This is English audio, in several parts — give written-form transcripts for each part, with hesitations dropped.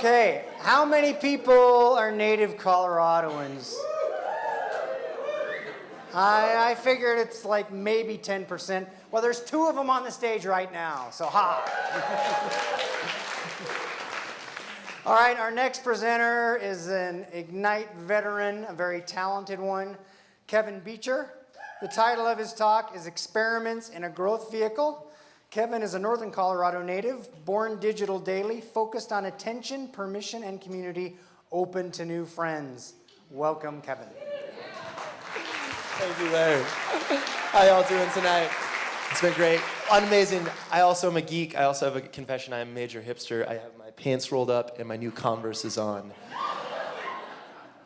Okay, how many people are native Coloradoans? I figured it's like maybe 10%. Well, there's 2 of them on the stage right now, so ha. All right, our next presenter is an Ignite veteran, a very talented one, Kevin Buecher. The title of his talk is Experiments in a Growth Vehicle. Kevin is a Northern Colorado native, born digital daily, focused on attention, permission, and community, open to new friends. Welcome, Kevin. Thank you, Larry. How y'all doing tonight? It's been great. Amazing. I also am a geek. I also have a confession. I'm a major hipster. I have my pants rolled up and my new Converse on.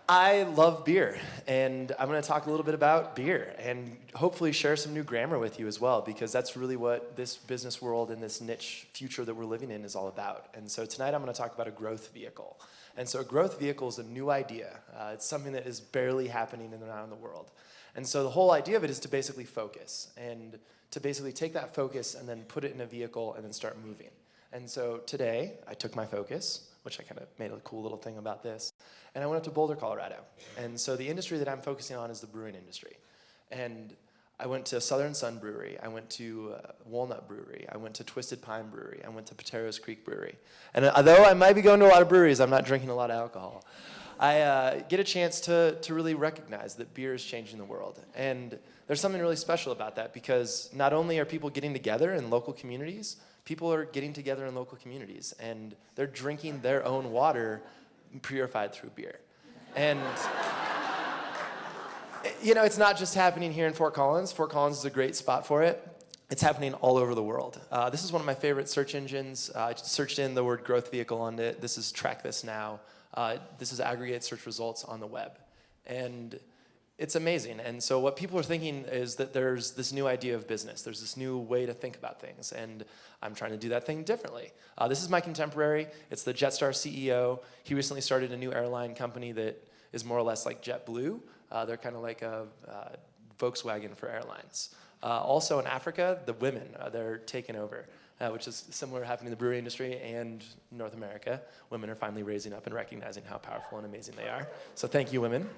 I love beer, and I'm going to talk a little bit about beer and hopefully share some new grammar with you as well, because that's really what this business world and this niche future that we're living in is all about. And so tonight I'm going to talk about a growth vehicle. And so a growth vehicle is a new idea. It's something that is barely happening in and around the world. And so the whole idea of it is to basically focus and to basically take that focus and then put it in a vehicle and then start moving. And so today I took my focus, which I kind of made a cool little thing about this, and I went up to Boulder, Colorado. And so the industry that I'm focusing on is the brewing industry. And I went to Southern Sun Brewery, I went to Walnut Brewery, I went to Twisted Pine Brewery, I went to Pateros Creek Brewery. And although I might be going to a lot of breweries, I'm not drinking a lot of alcohol. I get a chance to really recognize that beer is changing the world. And there's something really special about that, because not only are people getting together in local communities, people are getting together in local communities, and they're drinking their own water purified through beer. And you know, it's not just happening here in Fort Collins. Fort Collins is a great spot for it. It's happening all over the world. This is one of my favorite search engines. I searched in the word growth vehicle on it. This is Track This Now. This is aggregate search results on the web. And it's amazing. And so what people are thinking is that there's this new idea of business. There's this new way to think about things. And I'm trying to do that thing differently. This is my contemporary. It's the Jetstar CEO. He recently started a new airline company that is more or less like JetBlue. They're kind of like a Volkswagen for airlines. Also in Africa, the women, they're taking over, which is similar happening in the brewery industry and North America. Women are finally raising up and recognizing how powerful and amazing they are. So thank you, women.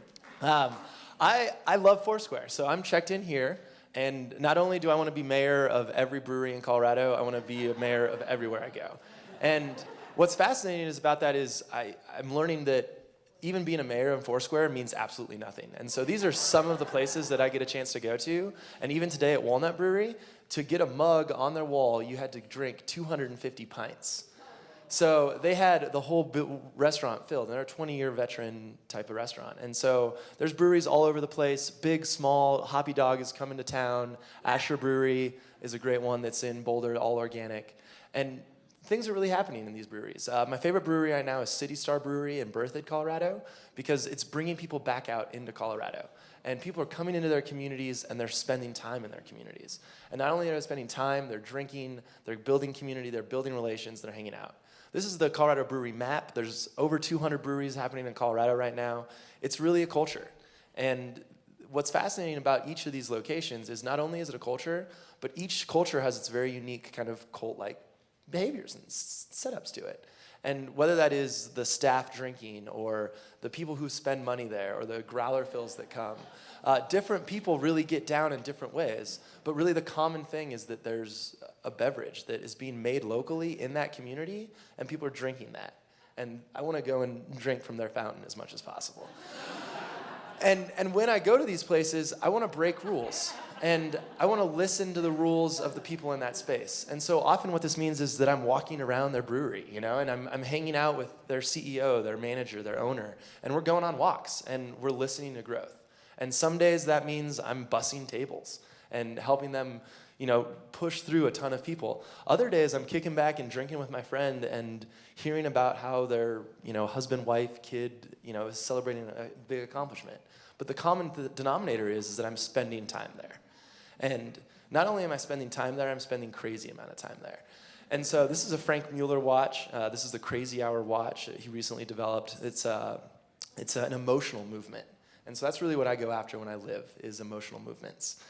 I love Foursquare, so I'm checked in here, and not only do I want to be mayor of every brewery in Colorado, I want to be a mayor of everywhere I go. And what's fascinating about that is I'm learning that even being a mayor of Foursquare means absolutely nothing. And so these are some of the places that I get a chance to go to, and even today at Walnut Brewery, to get a mug on their wall, you had to drink 250 pints. So they had the whole restaurant filled, and they're a 20-year veteran type of restaurant. And so there's breweries all over the place, big, small. Hoppy Dog is coming to town. Asher Brewery is a great one that's in Boulder, all organic. And things are really happening in these breweries. My favorite brewery right now is City Star Brewery in Berthoud, Colorado, because it's bringing people back out into Colorado. And people are coming into their communities, and they're spending time in their communities. And not only are they spending time, they're drinking, they're building community, they're building relations, they're hanging out. This is the Colorado brewery map. There's over 200 breweries happening in Colorado right now. It's really a culture. And what's fascinating about each of these locations is not only is it a culture, but each culture has its very unique kind of cult-like behaviors and setups to it. And whether that is the staff drinking or the people who spend money there or the growler fills that come, different people really get down in different ways. But really the common thing is that there's a beverage that is being made locally in that community, and people are drinking that. And I want to go and drink from their fountain as much as possible. And when I go to these places, I want to break rules. And I want to listen to the rules of the people in that space. And so often what this means is that I'm walking around their brewery, you know, and I'm hanging out with their CEO, their manager, their owner, and we're going on walks, and we're listening to growth. And some days that means I'm bussing tables and helping them, you know, push through a ton of people. Other days I'm kicking back and drinking with my friend and hearing about how their, you know, husband, wife, kid, you know, is celebrating a big accomplishment. But the common denominator is that I'm spending time there. And not only am I spending time there, I'm spending crazy amount of time there. And so this is a Frank Mueller watch. This is the Crazy Hour watch that he recently developed. It's an emotional movement. And so that's really what I go after when I live, is emotional movements.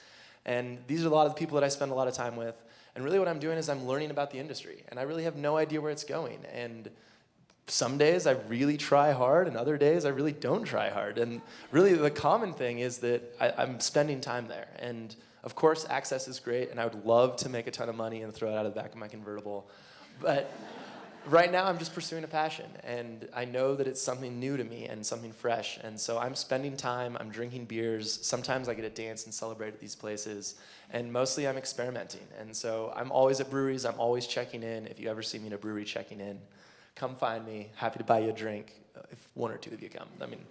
And these are a lot of the people that I spend a lot of time with. And really what I'm doing is I'm learning about the industry. And I really have no idea where it's going. And some days I really try hard, and other days I really don't try hard. And really the common thing is that I'm spending time there. And of course, access is great, and I would love to make a ton of money and throw it out of the back of my convertible. But right now, I'm just pursuing a passion, and I know that it's something new to me and something fresh. And so I'm spending time, I'm drinking beers. Sometimes I get to dance and celebrate at these places. And mostly I'm experimenting. And so I'm always at breweries, I'm always checking in. If you ever see me in a brewery checking in, come find me. Happy to buy you a drink if one or two of you come. I mean,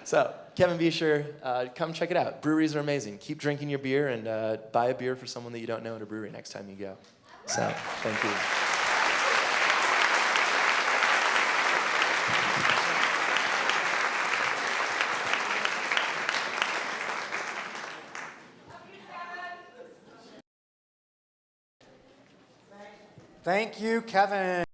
so Kevin Buecher, come check it out. Breweries are amazing. Keep drinking your beer and buy a beer for someone that you don't know at a brewery next time you go. So thank you. Thank you, Kevin.